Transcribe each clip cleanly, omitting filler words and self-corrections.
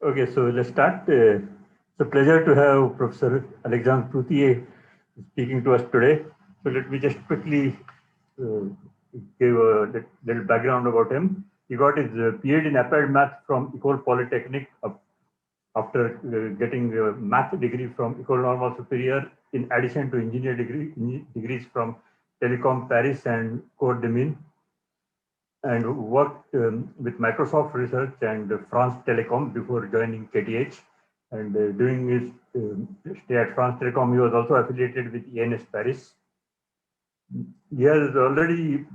Okay, so let's start. It's a pleasure to have Professor Alexandre Proutiere speaking to us today. So let me just quickly uh, give a little background about him. He got his PhD in applied math from École Polytechnique after getting a math degree from École Normale Supérieure, in addition to degrees from Telecom Paris and Côte de Mines, and worked with Microsoft Research and France Telecom before joining KTH. And during his stay at France Telecom, he was also affiliated with ENS Paris. He has already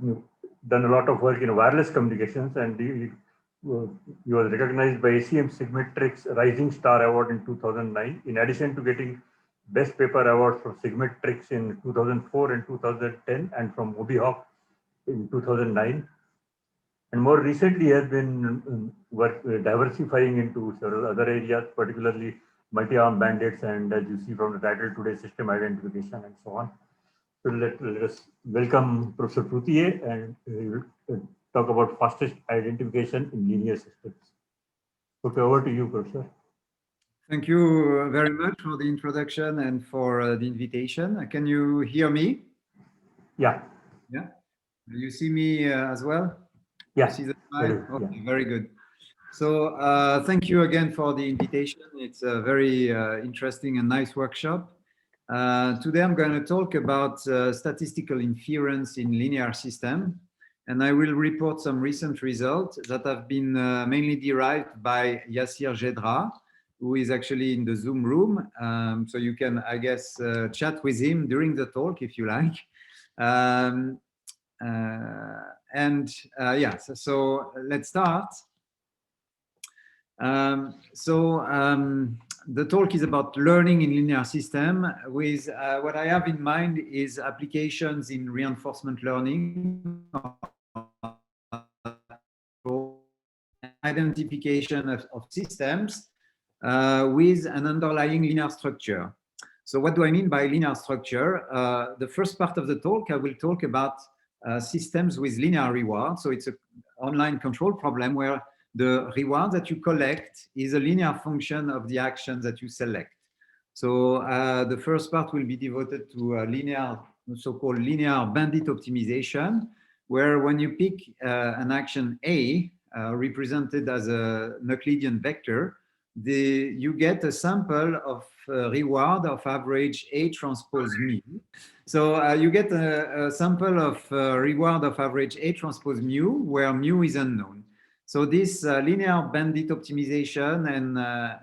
done a lot of work in wireless communications, and he was recognized by ACM Sigmetrix Rising Star Award in 2009, in addition to getting Best Paper Awards from Sigmetrix in 2004 and 2010, and from Mobihawk in 2009. And more recently, he has been diversifying into several other areas, particularly multi-arm bandits, and as you see from the title today, system identification and so on. So let us welcome Professor Proutiere, and he will talk about fastest identification in linear systems. Okay, over to you, Professor. Thank you very much for the introduction and for the invitation. Can you hear me? Yeah. Yeah. You see me as well? Yeah. You see the slide? Okay, very good. So thank you again for the invitation. It's a very interesting and nice workshop. Today I'm going to talk about statistical inference in linear system, and I will report some recent results that have been mainly derived by Yassir Jedra, who is actually in the Zoom room. So you can, I guess, chat with him during the talk if you like. So let's start. The talk is about learning in linear system with what I have in mind is applications in reinforcement learning, identification of systems with an underlying linear structure. So what do I mean by linear structure? The first part of the talk, I will talk about systems with linear reward. So it's an online control problem where the reward that you collect is a linear function of the action that you select. So the first part will be devoted to linear, so-called linear bandit optimization, where when you pick an action A, represented as a Euclidean vector, you get a sample of reward of average A transpose mu. So you get a sample of reward of average A transpose mu, where mu is unknown. So this linear bandit optimization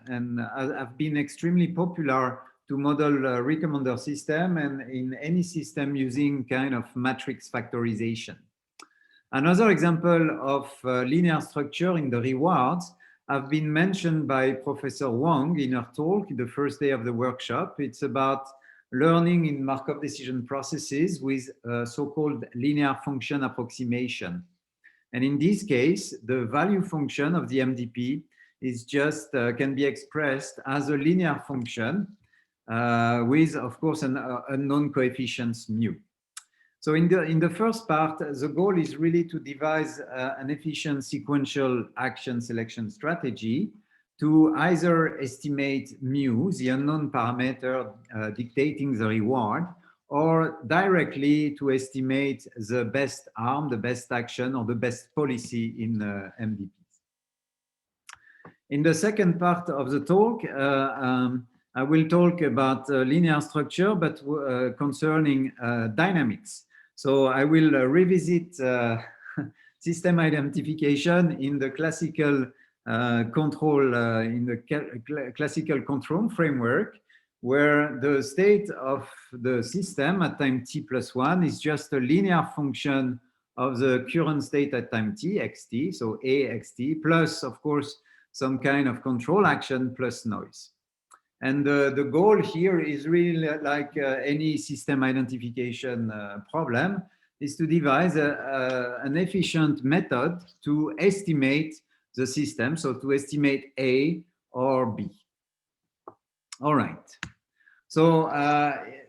and have been extremely popular to model recommender system and in any system using kind of matrix factorization. Another example of linear structure in the rewards have been mentioned by Professor Wang in her talk the first day of the workshop. It's about learning in Markov decision processes with so-called linear function approximation. And in this case, the value function of the MDP is just can be expressed as a linear function with, of course, an unknown coefficients mu. So in the first part, the goal is really to devise an efficient sequential action selection strategy to either estimate mu, the unknown parameter dictating the reward, or directly to estimate the best arm, the best action, or the best policy in MDPs. In the second part of the talk, I will talk about linear structure, but concerning dynamics. So I will revisit system identification in the classical classical control framework, where the state of the system at time t+1 is just a linear function of the current state at time t, xt, so a xt, plus, of course, some kind of control action plus noise. And the goal here is really like any system identification problem, is to devise an efficient method to estimate the system, so to estimate A or B. All right. So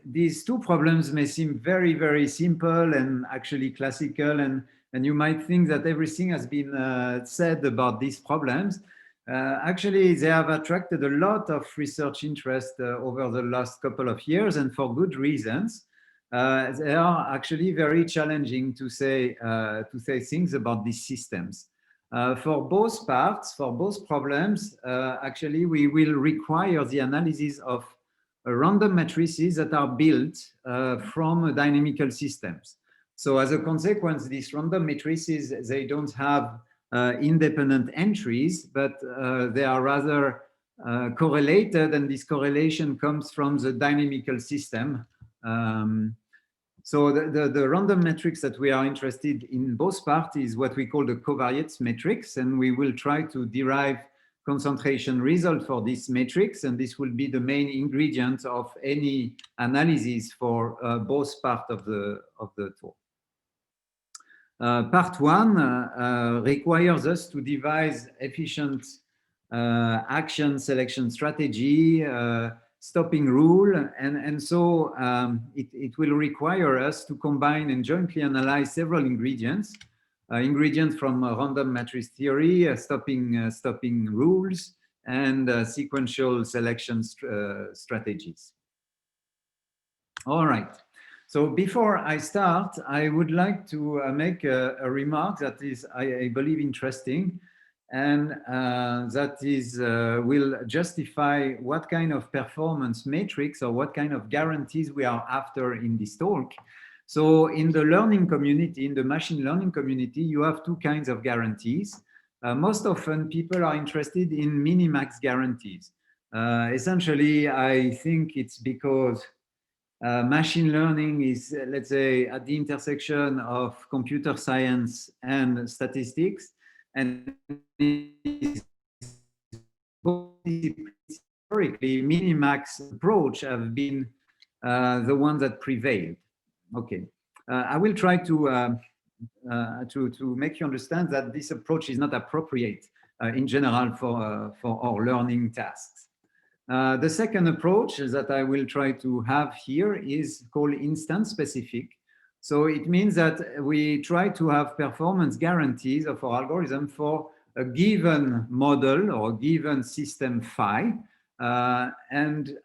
these two problems may seem very, very simple and actually classical, and you might think that everything has been said about these problems. Actually, they have attracted a lot of research interest over the last couple of years, and for good reasons. They are actually very challenging to say things about these systems. For both parts, for both problems, actually, we will require the analysis of random matrices that are built from dynamical systems. So as a consequence, these random matrices, they don't have independent entries, but they are rather correlated, and this correlation comes from the dynamical system. So the random matrix that we are interested in both parts is what we call the covariates matrix, and we will try to derive concentration result for this matrix, and this will be the main ingredient of any analysis for both parts of the talk. Part one requires us to devise efficient action selection strategy, stopping rule, and so it will require us to combine and jointly analyze several ingredients from random matrix theory, stopping rules, and sequential selection strategies. All right. So before I start, I would like to make a remark that is, I believe, interesting, and that is will justify what kind of performance matrix or what kind of guarantees we are after in this talk. So in the learning community, in the machine learning community, you have two kinds of guarantees. Most often people are interested in minimax guarantees. Essentially, I think it's because machine learning is, let's say, at the intersection of computer science and statistics, and historically, minimax approach have been the one that prevailed. Okay, I will try to make you understand that this approach is not appropriate in general for our learning tasks. The second approach that I will try to have here is called instance specific. So it means that we try to have performance guarantees of our algorithm for a given model or given system phi, and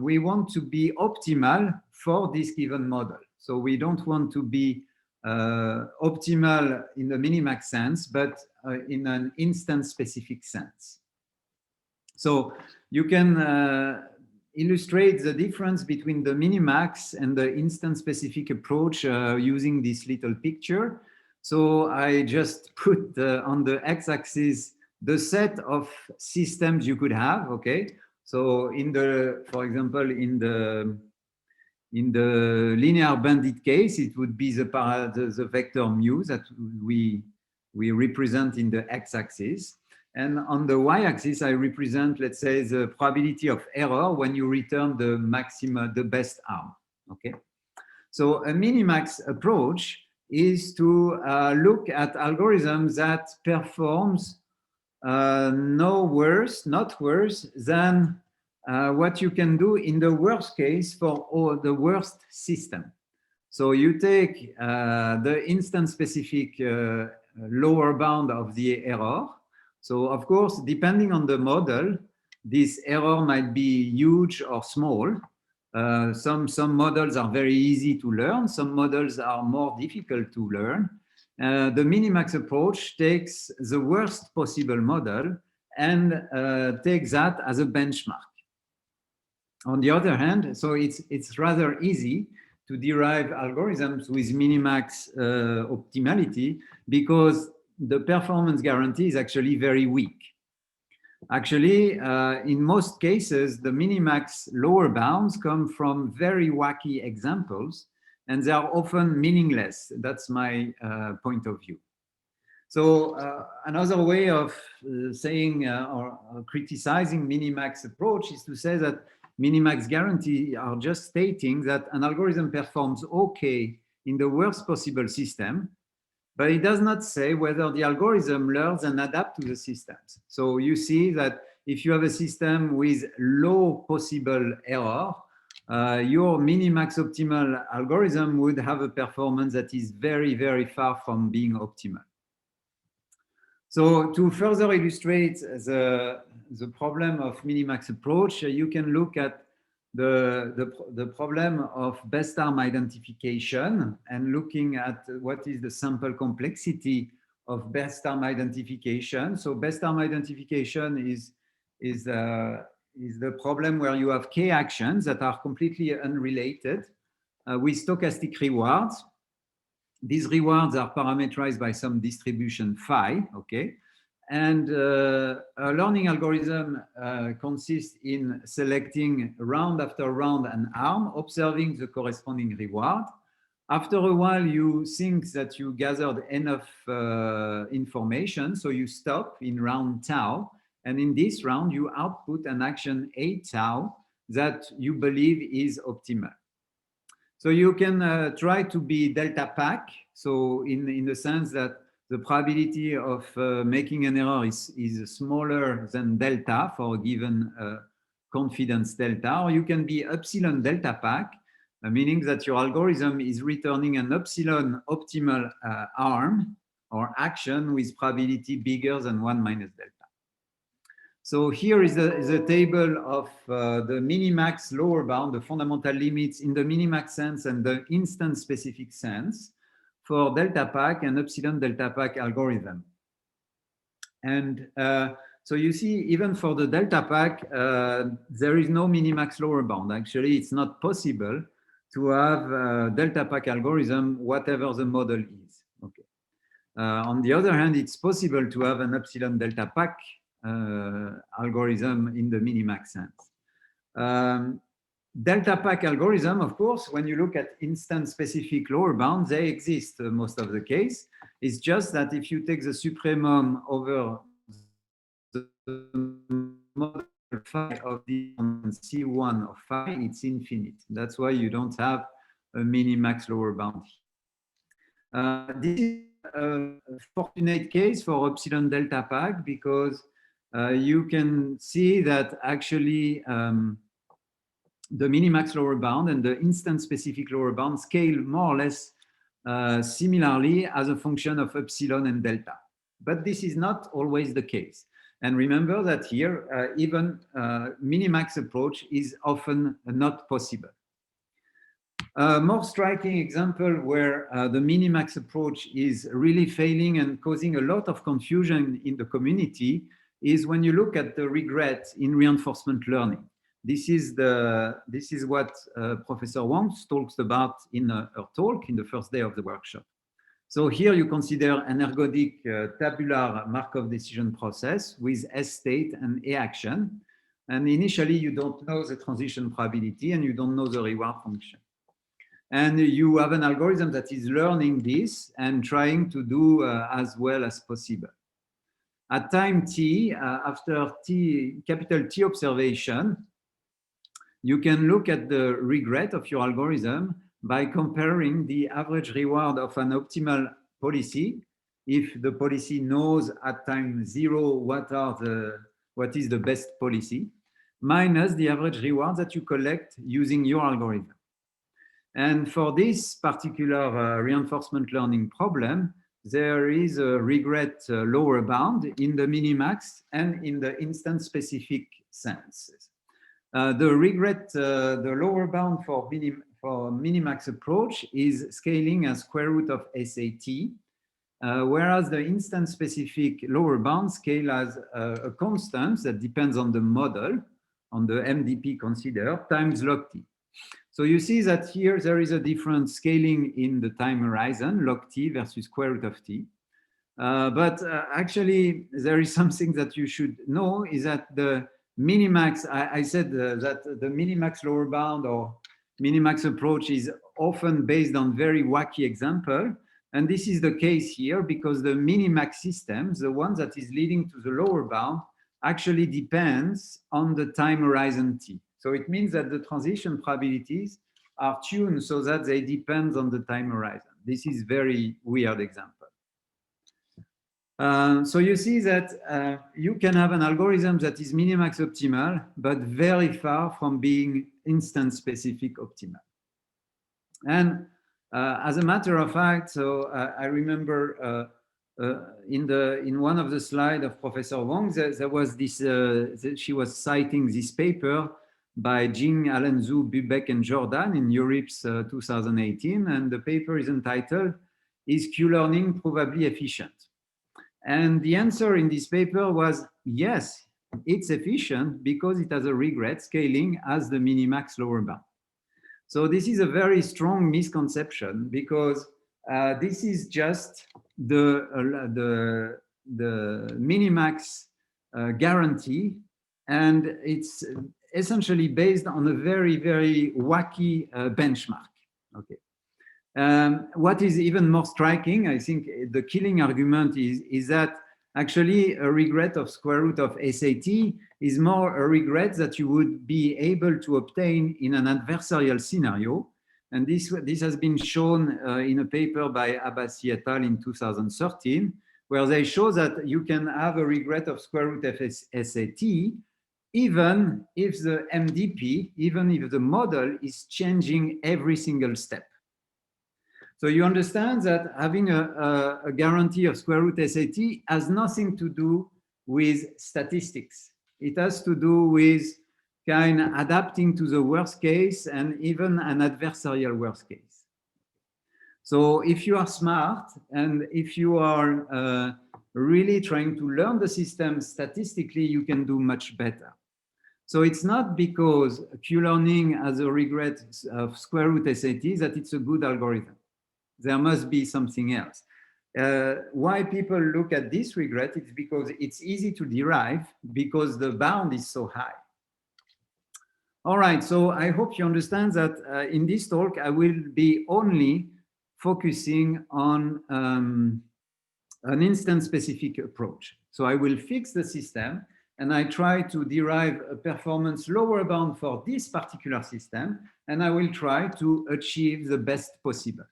we want to be optimal for this given model. So we don't want to be optimal in the minimax sense, but in an instance specific sense. So you can illustrate the difference between the minimax and the instance specific approach using this little picture. So I just put on the x-axis the set of systems you could have. Okay, so for example, in the linear bandit case, it would be the vector mu that we represent in the x-axis. And on the y-axis, I represent, let's say, the probability of error when you return the maximum, the best arm. Okay. So a minimax approach is to look at algorithms that performs not worse than what you can do in the worst case for the worst system. So you take the instance specific lower bound of the error. So of course, depending on the model, this error might be huge or small. Some models are very easy to learn. Some models are more difficult to learn. The minimax approach takes the worst possible model and takes that as a benchmark. On the other hand, so it's rather easy to derive algorithms with minimax optimality because the performance guarantee is actually very weak. Actually, in most cases, the minimax lower bounds come from very wacky examples, and they are often meaningless. That's my point of view. So another way of saying or criticizing minimax approach is to say that minimax guarantee are just stating that an algorithm performs okay in the worst possible system, but it does not say whether the algorithm learns and adapts to the systems. So you see that if you have a system with low possible error, your minimax optimal algorithm would have a performance that is very, very far from being optimal. So to further illustrate the problem of minimax approach, you can look at the problem of best arm identification and looking at what is the sample complexity of best arm identification. So best arm identification is the problem where you have k actions that are completely unrelated with stochastic rewards. These rewards are parameterized by some distribution phi, okay? And a learning algorithm consists in selecting round after round an arm, observing the corresponding reward. After a while, you think that you gathered enough information, so you stop in round tau. And in this round, you output an action A tau that you believe is optimal. So you can try to be delta pack. So in the sense that the probability of making an error is smaller than delta for a given confidence delta, or you can be epsilon delta pack, meaning that your algorithm is returning an epsilon optimal arm or action with probability bigger than 1 minus delta. So here is the table of the minimax lower bound, the fundamental limits in the minimax sense and the instance specific sense for delta pack and epsilon delta pack algorithm. And so you see, even for the delta pack, there is no minimax lower bound. Actually, it's not possible to have a delta pack algorithm, whatever the model is. Okay. On the other hand, it's possible to have an epsilon delta pack algorithm in the minimax sense. Delta pack algorithm, of course, when you look at instance specific lower bounds, they exist most of the case. It's just that if you take the supremum over the model phi of the C1 of phi, it's infinite. That's why you don't have a minimax lower bound. This is a fortunate case for epsilon delta pack because you can see that actually the minimax lower bound and the instance specific lower bound scale more or less similarly as a function of epsilon and delta. But this is not always the case. And remember that here, even minimax approach is often not possible. A more striking example where the minimax approach is really failing and causing a lot of confusion in the community is when you look at the regret in reinforcement learning. This is what Professor Wang talks about in her talk in the first day of the workshop. So here you consider an ergodic tabular Markov decision process with S state and A action. And initially you don't know the transition probability and you don't know the reward function. And you have an algorithm that is learning this and trying to do as well as possible. At time t, after t, capital T observation, you can look at the regret of your algorithm by comparing the average reward of an optimal policy. If the policy knows at time 0 what is the best policy, minus the average reward that you collect using your algorithm. And for this particular reinforcement learning problem, there is a regret lower bound in the minimax and in the instance specific senses. The regret, the lower bound for minimax approach is scaling as square root of SAT, whereas the instance specific lower bound scale as a constant that depends on the model, on the MDP considered, times log t. So you see that here there is a different scaling in the time horizon, log t versus square root of t. But actually, there is something that you should know is that the minimax, I said that the minimax lower bound or minimax approach is often based on very wacky example. And this is the case here because the minimax system, the one that is leading to the lower bound, actually depends on the time horizon t. So it means that the transition probabilities are tuned so that they depend on the time horizon. This is very weird example. So you see that you can have an algorithm that is minimax optimal, but very far from being instance specific optimal. And as a matter of fact, so I remember in one of the slides of Professor Wong, there was this, she was citing this paper by Jing, Alan Zhu, Vivek, and Jordan in Europe's 2018. And the paper is entitled, "Is Q-learning probably efficient?" And the answer in this paper was, yes, it's efficient because it has a regret scaling as the minimax lower bound. So this is a very strong misconception because this is just the minimax guarantee, and it's essentially based on a very, very wacky benchmark. Okay. What is even more striking, I think the killing argument is that actually a regret of square root of SAT is more a regret that you would be able to obtain in an adversarial scenario. And this has been shown in a paper by Abbasi et al. In 2013, where they show that you can have a regret of square root of SAT even if the MDP, even if the model is changing every single step. So you understand that having a guarantee of square root SAT has nothing to do with statistics. It has to do with kind of adapting to the worst case and even an adversarial worst case. So if you are smart and if you are really trying to learn the system statistically, you can do much better. So it's not because Q-learning has a regret of square root SAT that it's a good algorithm. There must be something else. Why people look at this regret, it's because it's easy to derive because the bound is so high. All right, so I hope you understand that in this talk, I will be only focusing on an instance-specific approach. So I will fix the system and I try to derive a performance lower bound for this particular system, and I will try to achieve the best possible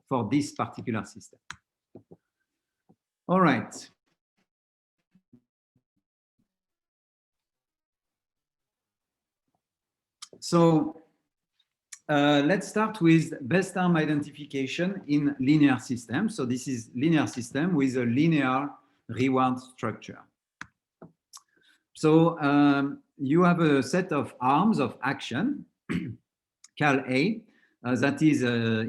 for this particular system. All right. So let's start with best arm identification in linear systems. So this is linear system with a linear reward structure. So you have a set of arms of action, cal A, that is a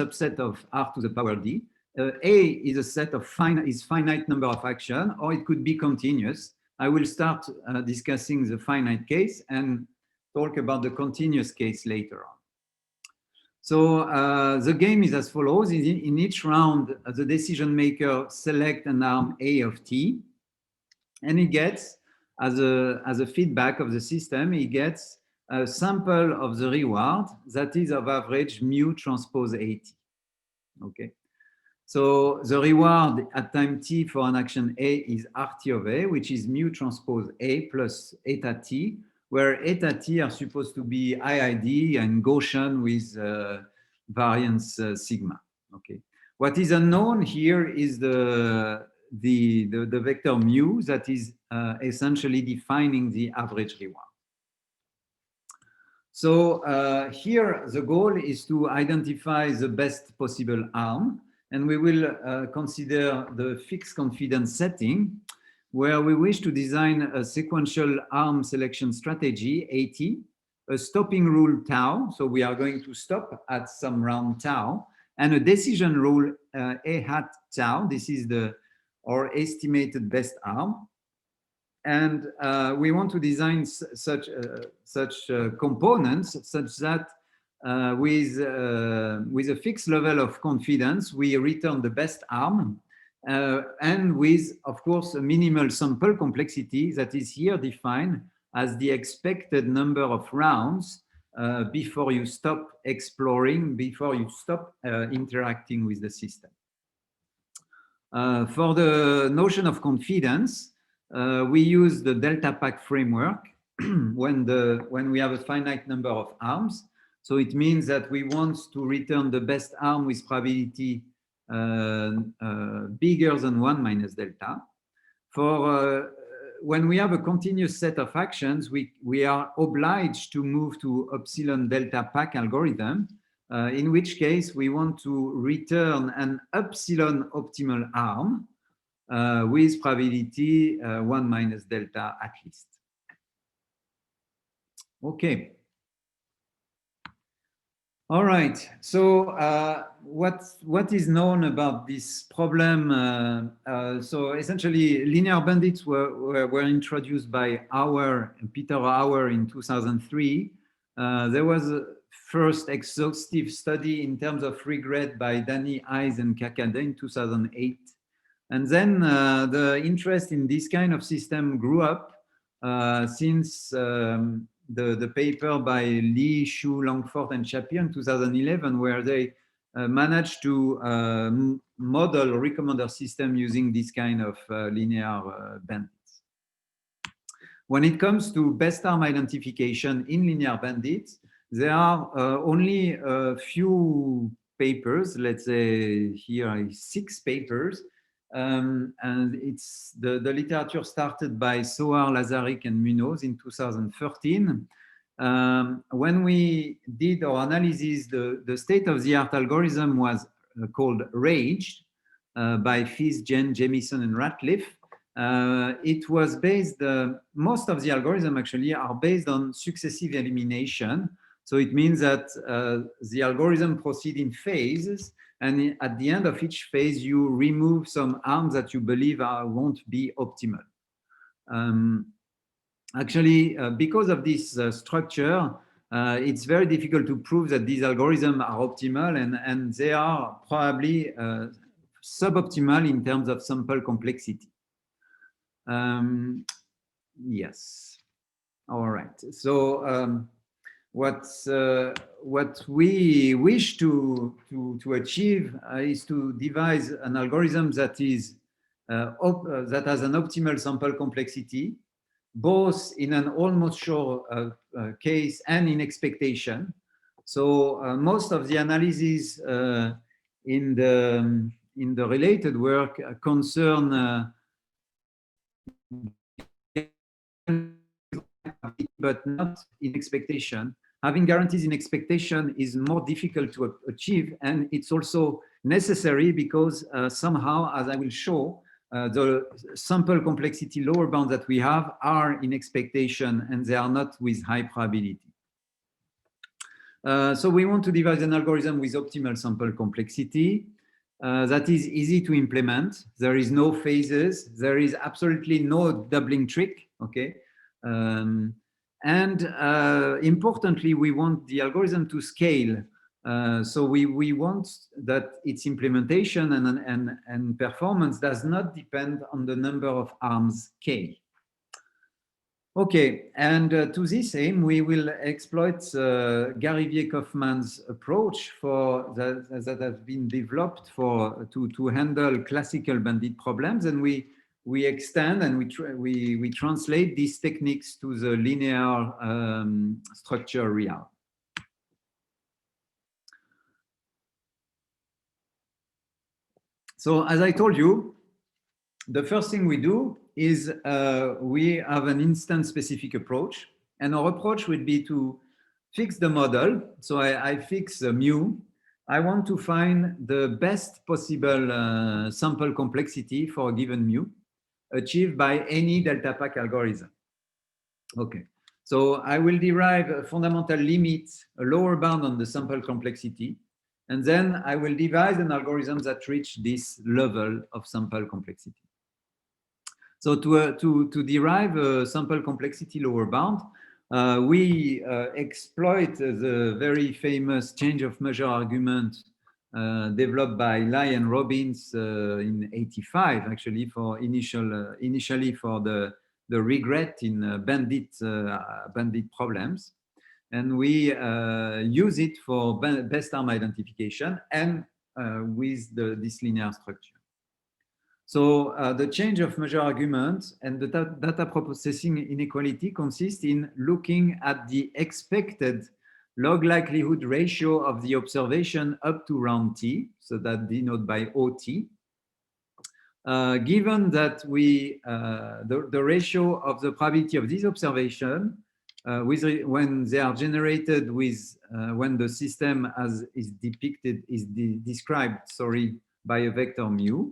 subset of R to the power D. A is a set of finite number of action, or it could be continuous. I will start discussing the finite case and talk about the continuous case later on. So the game is as follows. In each round, the decision maker select an arm A of T, and he gets, as a feedback of the system, he gets a sample of the reward that is of average mu transpose AT. Okay. So the reward at time t for an action A is RT of A, which is mu transpose A plus eta t, where eta t are supposed to be IID and Gaussian with variance sigma. Okay. What is unknown here is the vector mu that is essentially defining the average reward. So here the goal is to identify the best possible arm, and we will consider the fixed confidence setting where we wish to design a sequential arm selection strategy, AT, a stopping rule tau, so we are going to stop at some round tau, and a decision rule A hat tau, this is our estimated best arm. And we want to design such components such that with a fixed level of confidence, we return the best arm, and with, of course, a minimal sample complexity that is here defined as the expected number of rounds before you stop exploring, before you stop interacting with the system. For the notion of confidence, we use the delta pack framework when we have a finite number of arms. So it means that we want to return the best arm with probability bigger than 1 minus delta. For when we have a continuous set of actions, we are obliged to move to epsilon delta pack algorithm in which case we want to return an epsilon optimal arm with probability 1 minus delta at least. Okay. All right. So what is known about this problem? So essentially, linear bandits were introduced by Peter Auer in 2003. There was a first exhaustive study in terms of regret by Danny Eyes and Kakade in 2008. And then the interest in this kind of system grew up since the paper by Lee, Xu, Langford, and Shapiro in 2011, where they managed to model recommender system using this kind of linear bandits. When it comes to best arm identification in linear bandits, there are only a few papers, let's say here is 6 papers, and it's the literature started by Soar, Lazarik, and Munoz in 2013. When we did our analysis, the state-of-the-art algorithm was called RAGE by Fis, Jen, Jamison, and Ratliff. It was based, most of the algorithms actually are based on successive elimination. So it means that the algorithm proceeds in phases, and at the end of each phase, you remove some arms that you believe won't be optimal. Actually, because of this structure, it's very difficult to prove that these algorithms are optimal, and they are probably suboptimal in terms of sample complexity. Yes. All right. So what we wish to achieve is to devise an algorithm that is that has an optimal sample complexity, both in an almost sure case and in expectation. So most of the analyses in the related work concern but not in expectation. Having guarantees in expectation is more difficult to achieve, and it's also necessary because somehow, as I will show, the sample complexity lower bound that we have are in expectation, and they are not with high probability. So we want to devise an algorithm with optimal sample complexity that is easy to implement. There is no phases. There is absolutely no doubling trick. Okay. And importantly, we want the algorithm to scale. So we want that its implementation and performance does not depend on the number of arms K. Okay, and to this aim, we will exploit Gary Viekoffman's approach that has been developed to handle classical bandit problems, and we extend and we translate these techniques to the linear structure realm. So as I told you, the first thing we do is we have an instance-specific approach, and our approach would be to fix the model. So I fix mu. I want to find the best possible sample complexity for a given mu, achieved by any delta pack algorithm. Okay, so I will derive a fundamental limit, a lower bound on the sample complexity, and then I will devise an algorithm that reach this level of sample complexity. So to derive a sample complexity lower bound, we exploit the very famous change of measure argument developed by Lai and Robbins in '85, actually, for initially for the regret in bandit problems, and we use it for best arm identification and with this linear structure. So the change of measure argument and the data processing inequality consists in looking at the expected log likelihood ratio of the observation up to round t, so that denoted by OT. Given that the ratio of the probability of this observation when they are generated with when the system as is depicted is described, sorry, by a vector mu,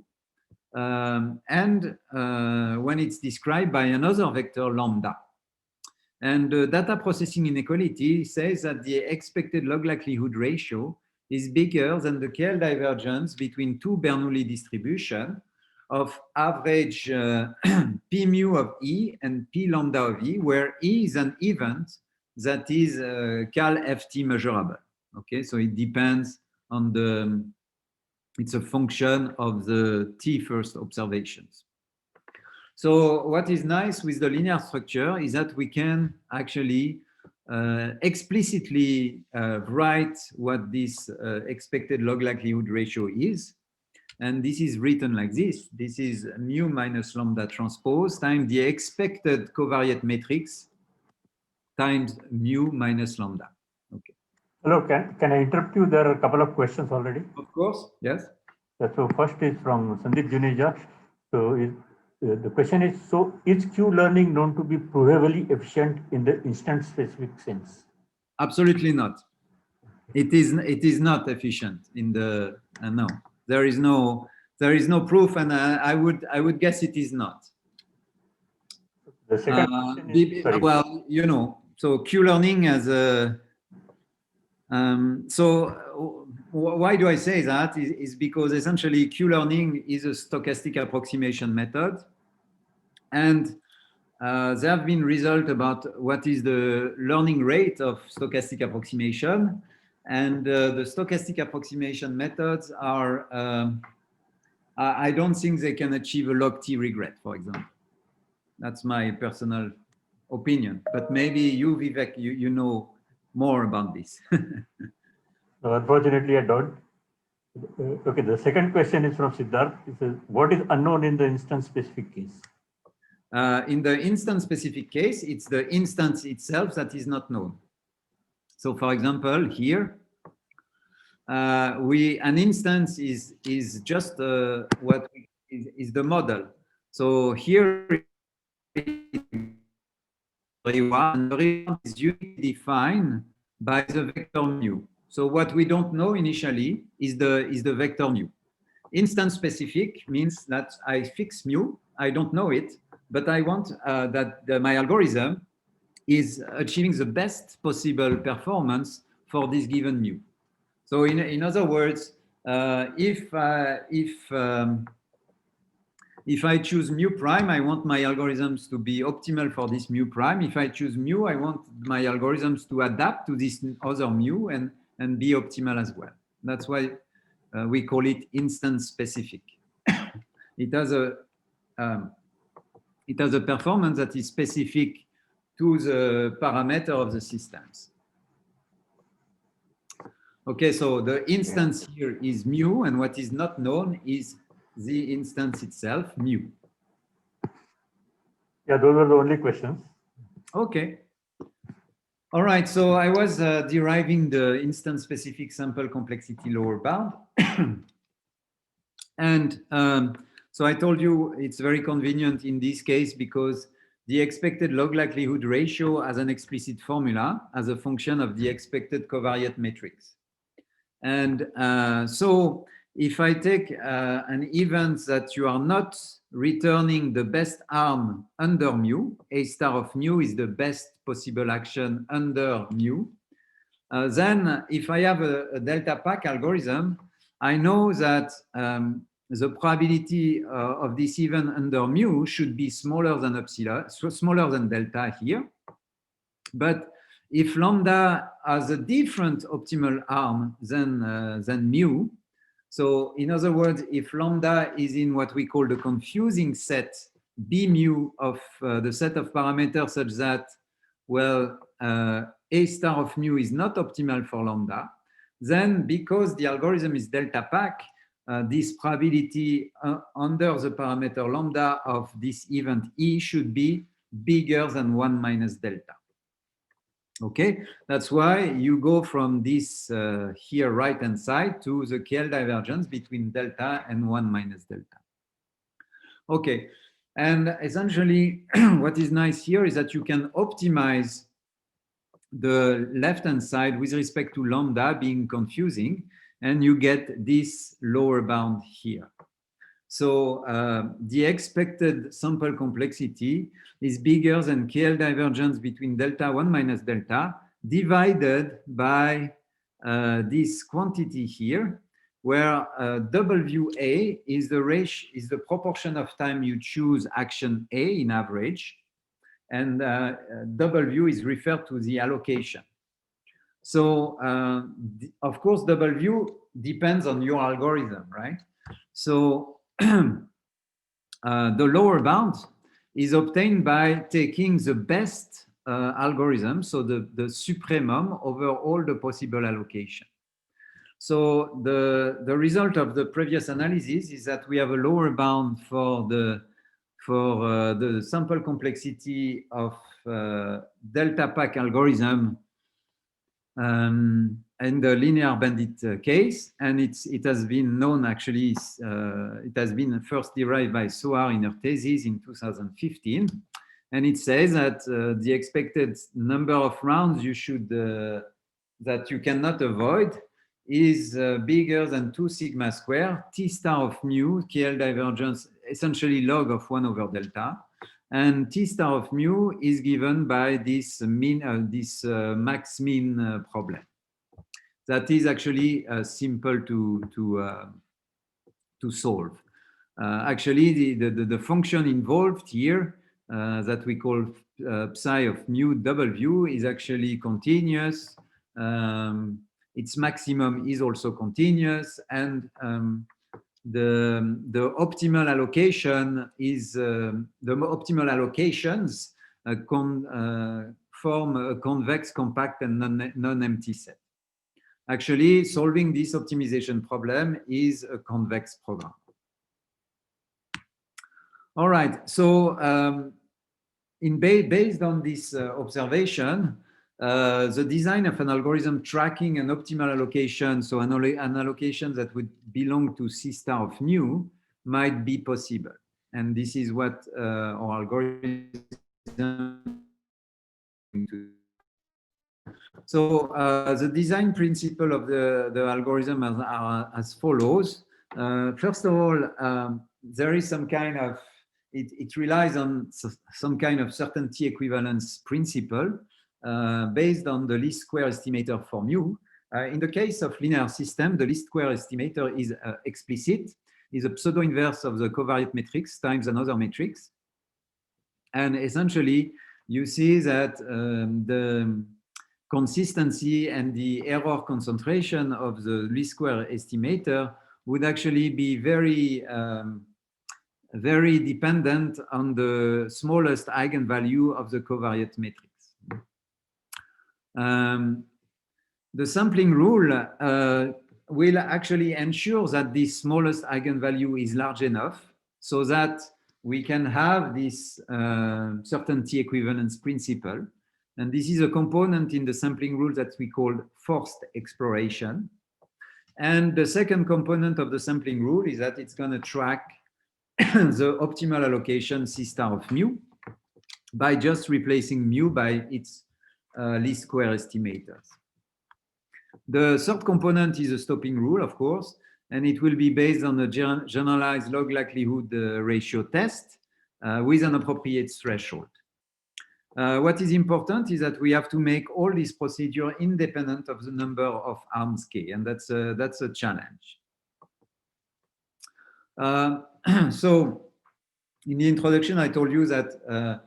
and when it's described by another vector lambda. And data processing inequality says that the expected log likelihood ratio is bigger than the KL divergence between two Bernoulli distribution of average P mu of E and P lambda of E, where E is an event that is cal FT measurable. Okay, so it depends on it's a function of the T first observations. So what is nice with the linear structure is that we can actually explicitly write what this expected log likelihood ratio is. And this is written like this. This is mu minus lambda transpose times the expected covariate matrix times mu minus lambda. Okay. Hello, can I interrupt you? There are a couple of questions already. Of course, yes. So first is from Sandeep Juneja. So the question is, so is Q learning known to be provably efficient in the instance specific sense? Absolutely not. It is not efficient in the no. There is no proof, and I would guess it is not. The second question is, sorry. Well, you know, so Q learning as a why do I say that is because essentially Q learning is a stochastic approximation method, and there have been results about what is the learning rate of stochastic approximation, and the stochastic approximation methods are I don't think they can achieve a log T regret, for example. That's my personal opinion, but maybe you, Vivek, you know more about this. No, unfortunately, I don't. Okay, the second question is from Siddharth. It says, what is unknown in the instance-specific case? In the instance-specific case, it's the instance itself that is not known. So, for example, here, an instance is just what is the model. So here, the is usually defined by the vector mu. So what we don't know initially is the vector mu. Instance specific means that I fix mu, I don't know it, but I want that my algorithm is achieving the best possible performance for this given mu. So in other words, if I choose mu prime, I want my algorithms to be optimal for this mu prime. If I choose mu, I want my algorithms to adapt to this other mu and be optimal as well. That's why we call it instance specific. It has a performance that is specific to the parameter of the systems. Okay, so the instance here is mu, and what is not known is the instance itself, mu. Yeah, those were the only questions. Okay. All right, so I was deriving the instance-specific sample complexity lower bound. And so I told you it's very convenient in this case because the expected log likelihood ratio has an explicit formula as a function of the expected covariate matrix. And so if I take an event that you are not returning the best arm under mu, A star of mu is the best possible action under mu, then if I have a delta pack algorithm, I know that the probability of this event under mu should be smaller than epsilon, smaller than delta here. But if lambda has a different optimal arm than mu, so in other words, if lambda is in what we call the confusing set B mu of the set of parameters such that, well, A star of mu is not optimal for lambda, then because the algorithm is delta pack, this probability under the parameter lambda of this event E should be bigger than 1 minus delta. Okay, that's why you go from this here right-hand side to the KL divergence between delta and 1 minus delta. Okay, and essentially what is nice here is that you can optimize the left-hand side with respect to lambda being confusing, and you get this lower bound here. So the expected sample complexity is bigger than KL divergence between delta 1 minus delta divided by this quantity here, where WA is the proportion of time you choose action A in average, and W is referred to the allocation. So of course, W depends on your algorithm, right? So the lower bound is obtained by taking the best algorithm, so the supremum over all the possible allocation. So the result of the previous analysis is that we have a lower bound for the sample complexity of delta pack algorithm in the linear bandit case, and it has been known actually, it has been first derived by Soar in her thesis in 2015, and it says that the expected number of rounds you should that you cannot avoid is bigger than 2 sigma square T star of mu, KL divergence essentially log of 1 over delta, and T star of mu is given by this max mean problem. That is actually simple to solve. Actually, the function involved here that we call psi of mu W is actually continuous. Its maximum is also continuous, and the optimal allocation is the optimal allocations form a convex, compact, and non-empty set. Actually, solving this optimization problem is a convex program. All right, so based on this observation, the design of an algorithm tracking an optimal allocation, so an allocation that would belong to C star of mu, might be possible. And this is what our algorithm do. So the design principle of the algorithm are as follows. First of all, there is some kind of, it relies on some kind of certainty equivalence principle based on the least square estimator for mu. In the case of linear system, the least square estimator is explicit, is a pseudo-inverse of the covariate matrix times another matrix. And essentially, you see that the consistency and the error concentration of the least square estimator would actually be very dependent on the smallest eigenvalue of the covariate matrix. The sampling rule will actually ensure that this smallest eigenvalue is large enough so that we can have this certainty equivalence principle. And this is a component in the sampling rule that we call forced exploration. And the second component of the sampling rule is that it's going to track the optimal allocation C star of mu by just replacing mu by its least square estimators. The third component is a stopping rule, of course, and it will be based on a generalized log likelihood ratio test with an appropriate threshold. What is important is that we have to make all this procedure independent of the number of arms K, and that's a challenge. So in the introduction, I told you that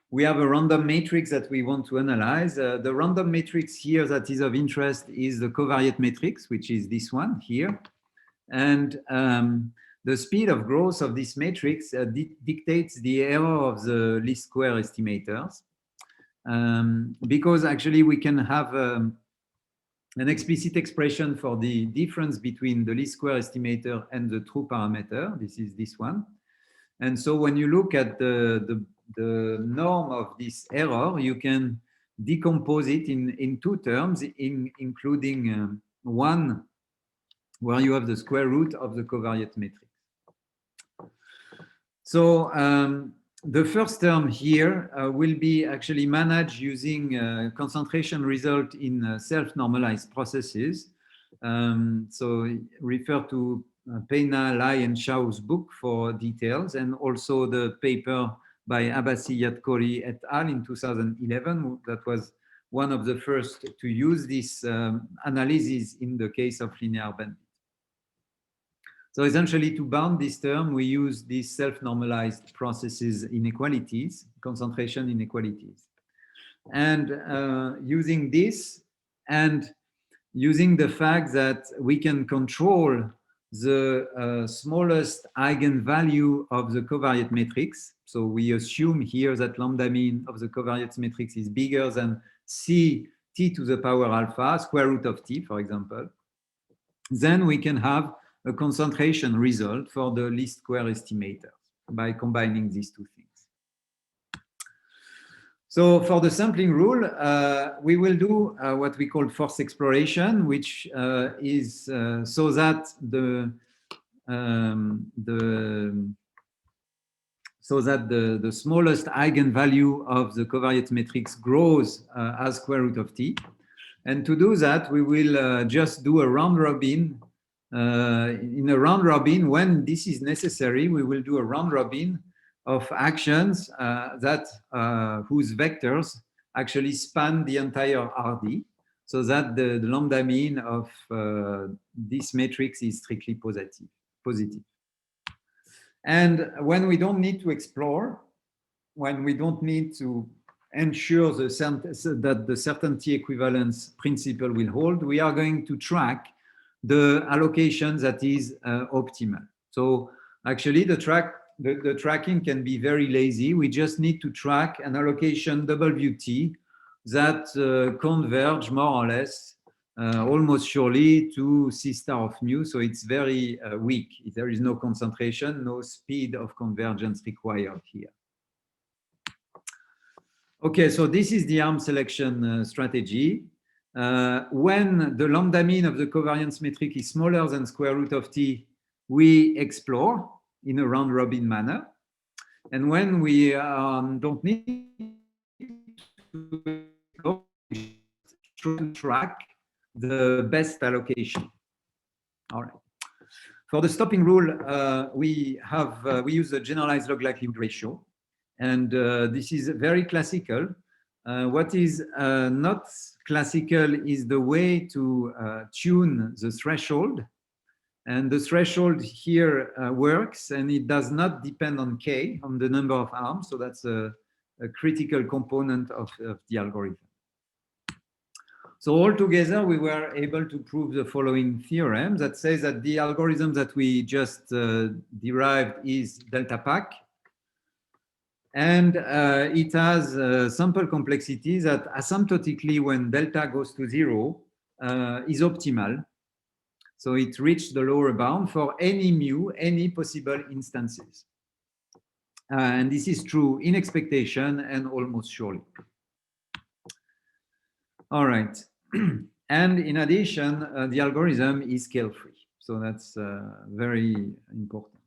we have a random matrix that we want to analyze. The random matrix here that is of interest is the covariate matrix, which is this one here. And the speed of growth of this matrix dictates the error of the least square estimators. Because actually we can have an explicit expression for the difference between the least square estimator and the true parameter. This is this one. And so when you look at the norm of this error, you can decompose it in two terms, including one where you have the square root of the covariate matrix. So the first term here will be actually managed using concentration result in self-normalized processes. So refer to Pena, Lai, and Shah's book for details, and also the paper by Abbasi Yadkori et al. In 2011, that was one of the first to use this analysis in the case of linear bandits. So essentially, to bound this term, we use these self-normalized processes inequalities, concentration inequalities. And using this and using the fact that we can control the smallest eigenvalue of the covariate matrix. So we assume here that lambda mean of the covariate matrix is bigger than C t to the power alpha, square root of t, for example. Then we can have a concentration result for the least square estimator by combining these two things. So for the sampling rule, we will do what we call force exploration, which is so that the smallest eigenvalue of the covariate matrix grows as square root of t. And to do that, we will just do a round robin. In a round robin, when this is necessary, we will do a round robin of actions whose vectors actually span the entire RD, so that the lambda mean of this matrix is strictly positive. And when we don't need to explore, when we don't need to ensure that the certainty equivalence principle will hold, we are going to track the allocation that is optimal. So actually the tracking can be very lazy. We just need to track an allocation WT that converge more or less almost surely to C star of mu. So it's very weak. There is no concentration, no speed of convergence required here. Okay, so this is the arm selection strategy. When the lambda mean of the covariance metric is smaller than square root of t, we explore in a round robin manner. And when we don't need to track the best allocation. All right. For the stopping rule, we use the generalized log likelihood ratio. And this is very classical. What is not classical is the way to tune the threshold. And the threshold here works, and it does not depend on k, on the number of arms. So that's a critical component of the algorithm. So altogether, we were able to prove the following theorem that says that the algorithm that we just derived is delta pack. And it has sample complexity that asymptotically, when delta goes to 0, is optimal. So it reached the lower bound for any mu, any possible instances. And this is true in expectation and almost surely. All right. And in addition, the algorithm is scale-free. So that's very important.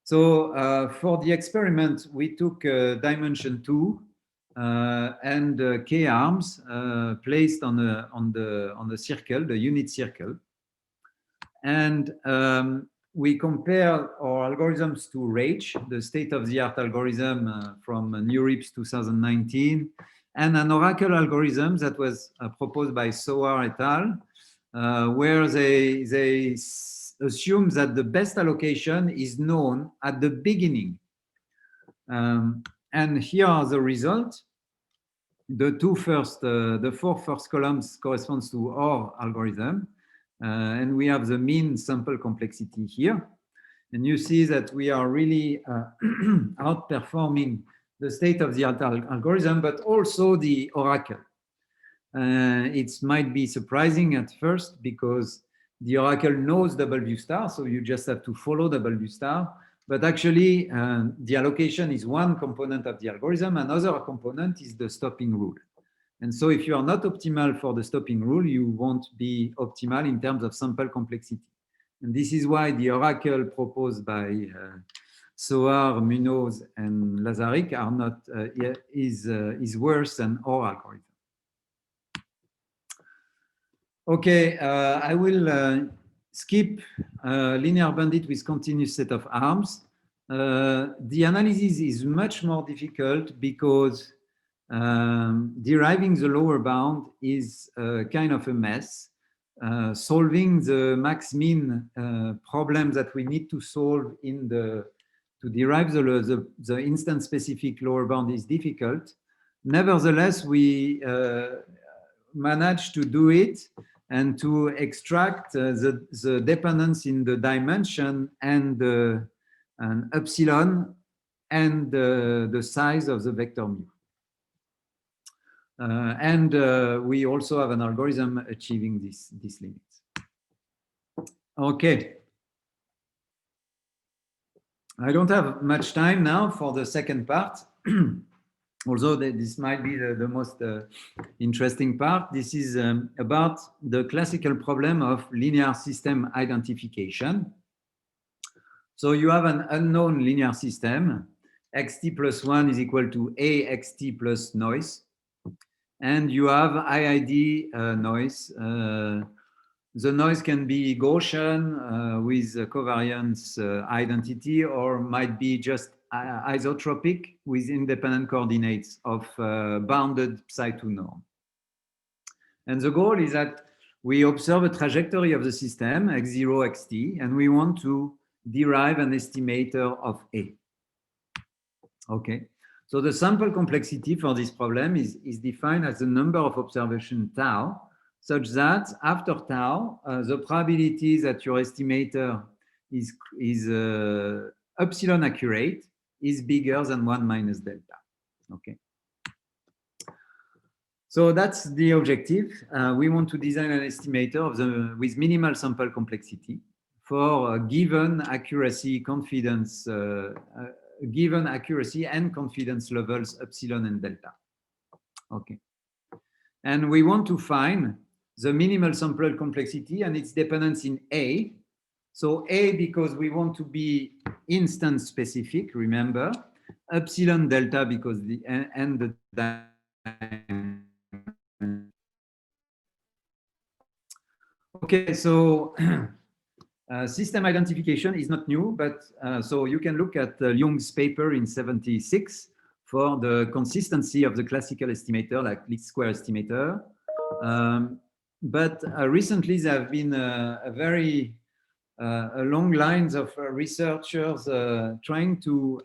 So for the experiment, we took dimension 2 and k arms placed on the circle, the unit circle. And we compare our algorithms to RAGE, the state-of-the-art algorithm from NeurIPS 2019, and an oracle algorithm that was proposed by Soar et al., where they assume that the best allocation is known at the beginning. And here are the results. The four first columns corresponds to our algorithm. And we have the mean sample complexity here. And you see that we are really outperforming the state-of-the-art algorithm, but also the oracle. It might be surprising at first because the oracle knows W star, so you just have to follow W star. But actually, the allocation is one component of the algorithm. Another component is the stopping rule. And so if you are not optimal for the stopping rule, you won't be optimal in terms of sample complexity. And this is why the oracle proposed by Soar, Munoz, and Lazaric are not is worse than our algorithm. Okay, I will skip linear bandit with continuous set of arms. The analysis is much more difficult because deriving the lower bound is kind of a mess. Solving the max-min problem that we need to solve to derive the instance-specific lower bound is difficult. Nevertheless, we managed to do it and to extract the dependence in the dimension and epsilon and the size of the vector mu. We also have an algorithm achieving these limits. Okay. I don't have much time now for the second part, although this might be the most interesting part. This is about the classical problem of linear system identification. So you have an unknown linear system, xt plus 1 is equal to axt plus noise. And you have IID noise. The noise can be Gaussian with covariance identity, or might be just isotropic with independent coordinates of bounded psi2 norm. And the goal is that we observe a trajectory of the system, x0, xt, and we want to derive an estimator of A. Okay. So the sample complexity for this problem is defined as the number of observations tau, such that after tau, the probability that your estimator is epsilon accurate is bigger than 1 minus delta. Okay. So that's the objective. We want to design an estimator with minimal sample complexity for a given accuracy, confidence, given accuracy and confidence levels epsilon and delta. Okay. And we want to find the minimal sample complexity and its dependence in A. So A, because we want to be instance specific, remember, epsilon delta because the okay, so system identification is not new, but so you can look at Jung's paper in '76 for the consistency of the classical estimator, like least square estimator. But recently there have been a long lines of researchers trying to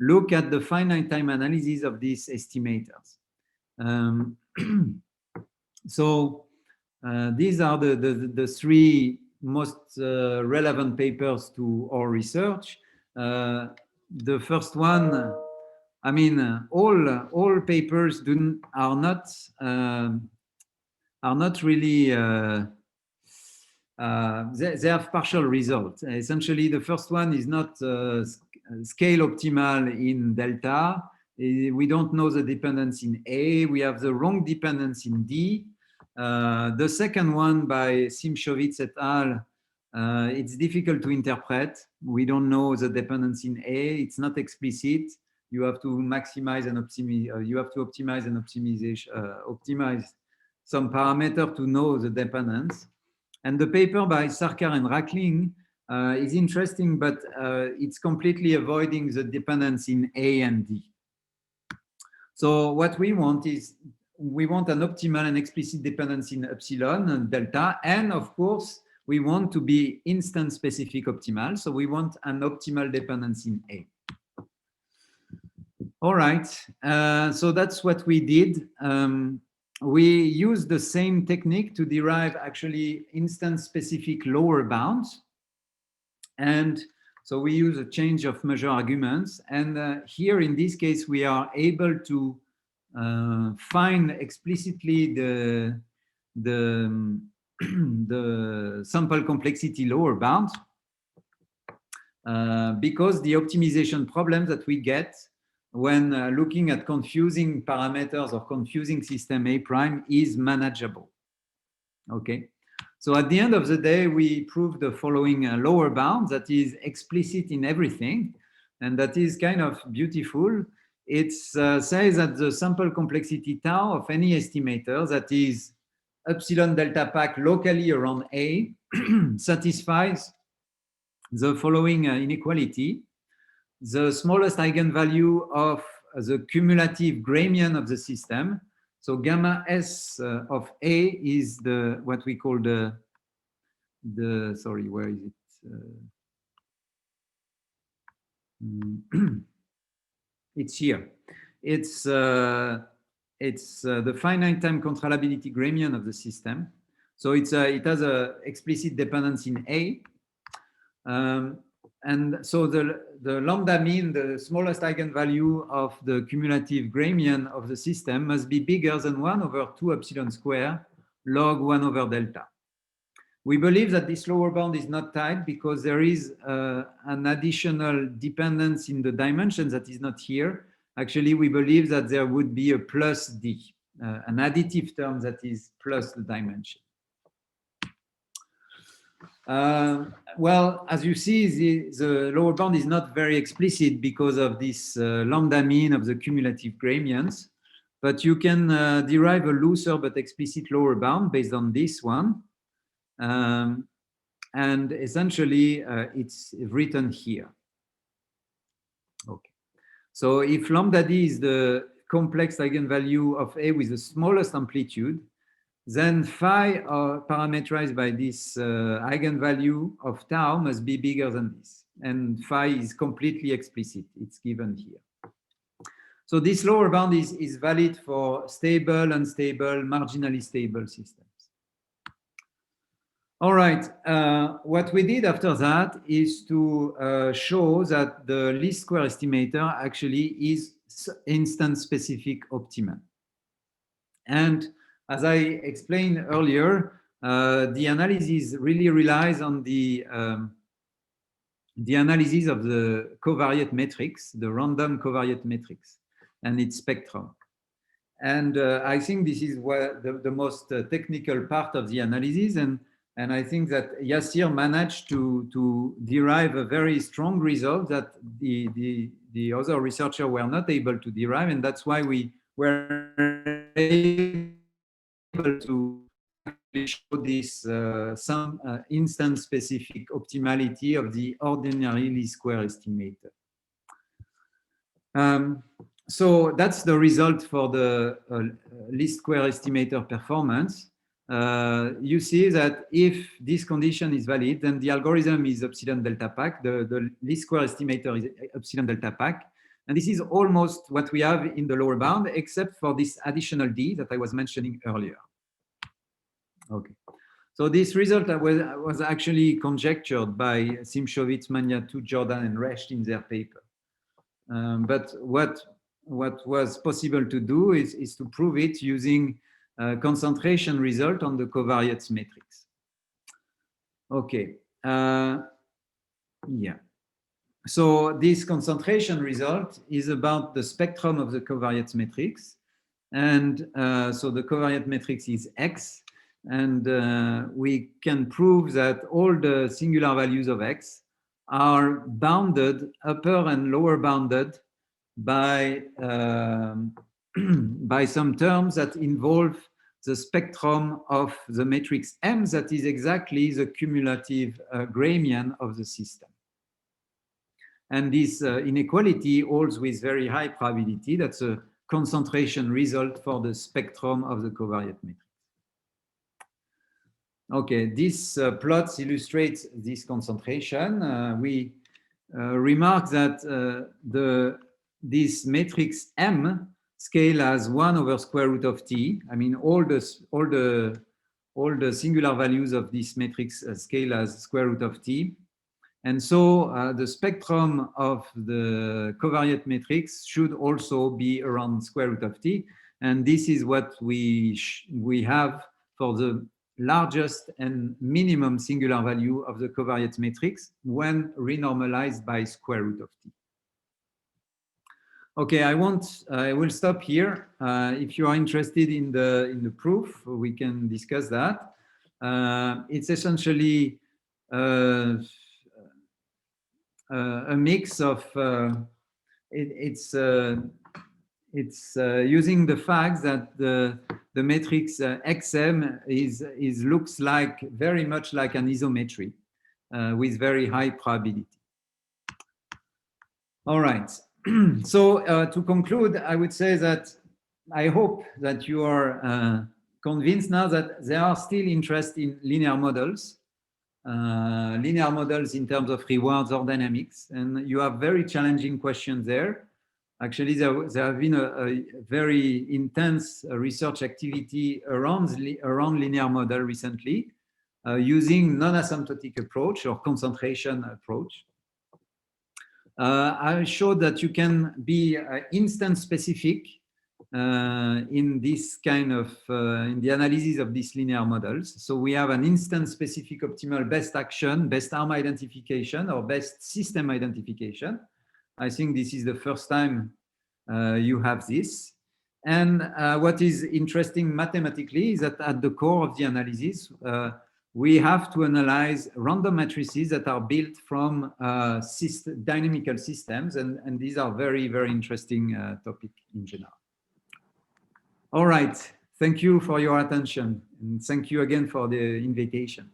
look at the finite time analysis of these estimators. So these are the three most relevant papers to our research. The first one, I mean, all papers are not really. They have partial results. Essentially, the first one is not scale optimal in delta. We don't know the dependence in A. We have the wrong dependence in D. The second one by Simchovitz et al. It's difficult to interpret. We don't know the dependence in A. It's not explicit. You have to maximize and optimize. You have to optimize and optimize some parameter to know the dependence. And the paper by Sarkar and Rackling is interesting, but it's completely avoiding the dependence in A and D. So what we want is we want an optimal and explicit dependence in epsilon and delta, and of course we want to be instance specific optimal. So we want an optimal dependence in A. All right, so that's what we did. We used the same technique to derive actually instance specific lower bounds. And so we use a change of measure arguments. And here in this case, we are able to find explicitly the sample complexity lower bound because the optimization problem that we get when looking at confusing parameters or confusing system A prime is manageable. Okay, so at the end of the day, we proved the following lower bound that is explicit in everything. and that is kind of beautiful. It says that the sample complexity tau of any estimator that is epsilon delta pack locally around A satisfies the following inequality. The smallest eigenvalue of the cumulative Gramian of the system. So gamma S of A is what we call the sorry, where is it? It's here. It's the finite time controllability Gramian of the system. So it has a explicit dependence in A. And so the lambda mean, the smallest eigenvalue of the cumulative Gramian of the system must be bigger than 1 over 2 epsilon square log 1 over delta. We believe that this lower bound is not tight because there is an additional dependence in the dimension that is not here. Actually, we believe that there would be a plus D, an additive term that is plus the dimension. Well, as you see, the lower bound is not very explicit because of this lambda mean of the cumulative Gramians, but you can derive a looser but explicit lower bound based on this one. And essentially, it's written here. Okay. So if lambda d is the complex eigenvalue of A with the smallest amplitude, then phi parameterized by this eigenvalue of tau must be bigger than this. And phi is completely explicit. It's given here. So this lower bound is valid for stable, unstable, marginally stable systems. All right. What we did after that is to show that the least square estimator actually is instance-specific optimum. And as I explained earlier, the analysis really relies on the analysis of the covariate matrix, the random covariate matrix, and its spectrum. And I think this is what the most technical part of the analysis. And I think that Yassir managed to derive a very strong result that the other researchers were not able to derive. And that's why we were able to show this some instance-specific optimality of the ordinary least square estimator. So that's the result for the least square estimator performance. You see that if this condition is valid, then the algorithm is epsilon delta pack, the least square estimator is epsilon delta pack. And this is almost what we have in the lower bound, except for this additional D that I was mentioning earlier. Okay. So this result was actually conjectured by Simchovitz, Maniatou, Jordan, and Recht in their paper. But what was possible to do is to prove it using concentration result on the covariates matrix. Okay. Yeah. So this concentration result is about the spectrum of the covariates matrix. And so the covariate matrix is X. And we can prove that all the singular values of X are bounded, upper and lower bounded, by by some terms that involve the spectrum of the matrix M that is exactly the cumulative Gramian of the system. And this inequality holds with very high probability. That's a concentration result for the spectrum of the covariate matrix. Okay, this plots illustrates this concentration. We remark that this matrix M scale as 1 over square root of t. I mean, all the singular values of this matrix scale as square root of t. And so the spectrum of the covariate matrix should also be around square root of t. And this is what we have for the largest and minimum singular value of the covariate matrix when renormalized by square root of t. Okay, I will stop here. If you are interested in the proof, we can discuss that. It's essentially a mix of it's using the fact that the matrix XM looks like very much like an isometry with very high probability. All right. So to conclude, I would say that I hope that you are convinced now that there are still interest in linear models in terms of rewards or dynamics, and you have very challenging questions there. Actually, there have been a very intense research activity around linear model recently, using non-asymptotic approach or concentration approach. I showed that you can be instance specific in this kind of in the analysis of these linear models. So we have an instance specific optimal best action, best arm identification, or best system identification. I think this is the first time you have this. And what is interesting mathematically is that at the core of the analysis, we have to analyze random matrices that are built from dynamical systems. And these are very, very interesting topic in general. All right. Thank you for your attention. And thank you again for the invitation.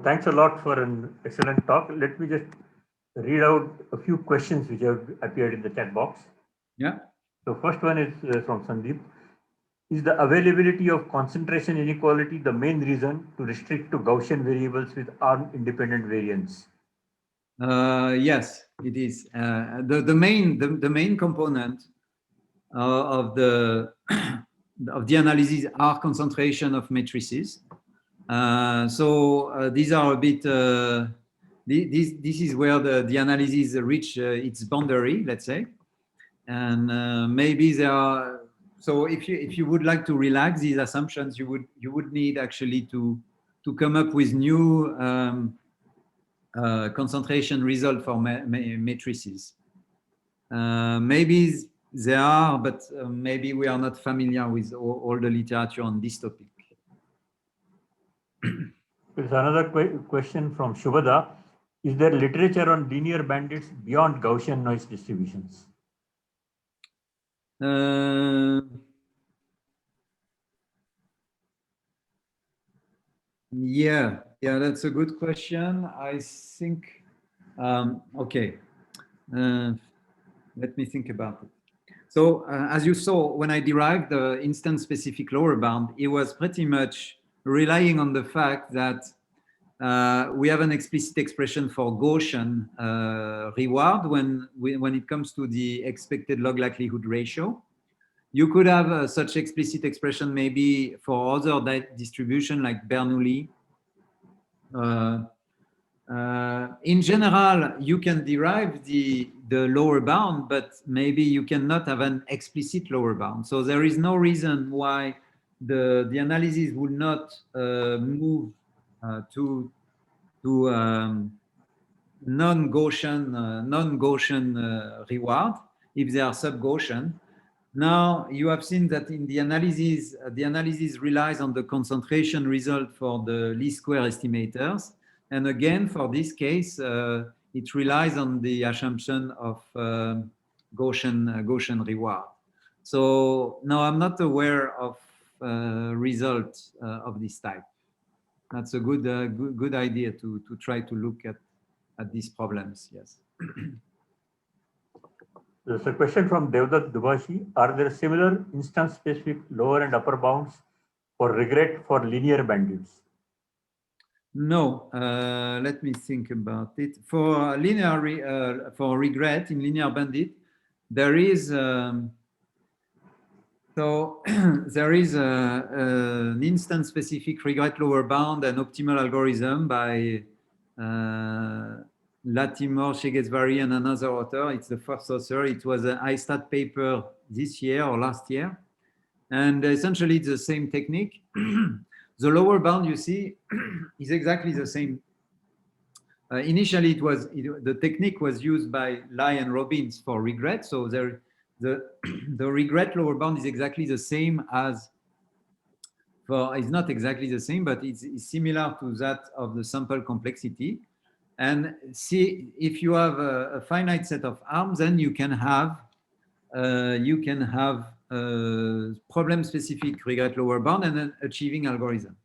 Thanks a lot for an excellent talk. Let me just read out a few questions which have appeared in the chat box. Yeah. So first one is from Sandeep. Is the availability of concentration inequality the main reason to restrict to Gaussian variables with arm-independent variance? Yes, it is. The main component of the analysis are concentration of matrices. So these are a bit. This is where the analysis reach its boundary, let's say, and maybe there are. So if you would like to relax these assumptions, you would need actually to come up with new concentration result for matrices. Maybe there are, but maybe we are not familiar with all the literature on this topic. There's another question from Shubhada. Is there literature on linear bandits beyond Gaussian noise distributions? Yeah, that's a good question. I think, okay, let me think about it. So as you saw, when I derived the instance-specific lower bound, it was pretty much relying on the fact that we have an explicit expression for Gaussian reward when it comes to the expected log likelihood ratio. You could have such explicit expression maybe for other distribution like Bernoulli. In general, you can derive the lower bound, but maybe you cannot have an explicit lower bound. So there is no reason why the analysis would not move to non-Gaussian reward if they are sub-Gaussian. Now you have seen that in the analysis relies on the concentration result for the least square estimators. And again, for this case, it relies on the assumption of Gaussian reward. So now I'm not aware of results of this type. That's a good idea to try to look at these problems. Yes. There's a question from Devavrat Dubashi. Are there similar instance-specific lower and upper bounds for regret for linear bandits? No. Let me think about it. For linear, for regret in linear bandit, there is there is an instance-specific regret lower bound and optimal algorithm by Latimore, Shegesvari, and another author. It's the first author. It was an ISTAT paper this year or last year. And essentially, it's the same technique. The lower bound, you see, is exactly the same. Initially, the technique was used by Lai and Robbins for regret. So the regret lower bound is exactly the same as it's not exactly the same, but it's similar to that of the sample complexity. and see if you have a finite set of arms, then you can have problem-specific regret lower bound and an achieving algorithm.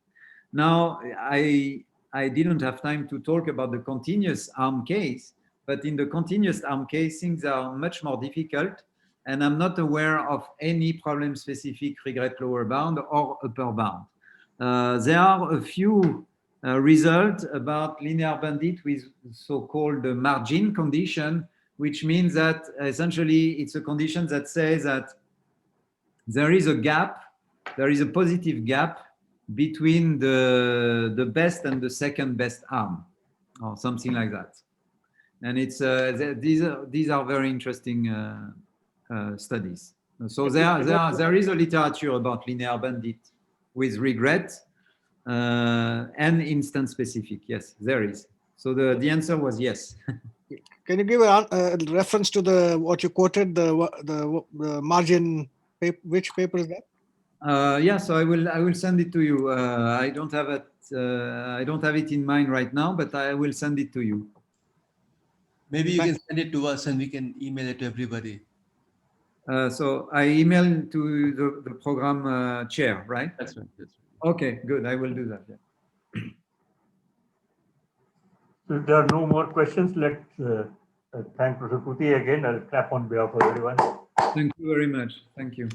Now, I didn't have time to talk about the continuous arm case, but in the continuous arm case, things are much more difficult, and I'm not aware of any problem-specific regret lower bound or upper bound. There are a few results about linear bandit with so-called margin condition, which means that essentially it's a condition that says that there is a gap, there is a positive gap between the best and the second best arm, or something like that. And it's these are very interesting studies. So there is a literature about linear bandit with regret and instance specific. Yes, there is. So the answer was yes. Can you give a reference to what you quoted, the margin paper? Which paper is that? Yeah, so I will send it to you. I don't have it in mind right now, but I will send it to you. Maybe you can send it to us and we can email it to everybody. So I email to the program chair, right? That's right. That's right. Okay, good. I will do that. Yeah. So if there are no more questions, let's thank Professor Proutiere again. I'll clap on behalf of everyone. Thank you very much. Thank you.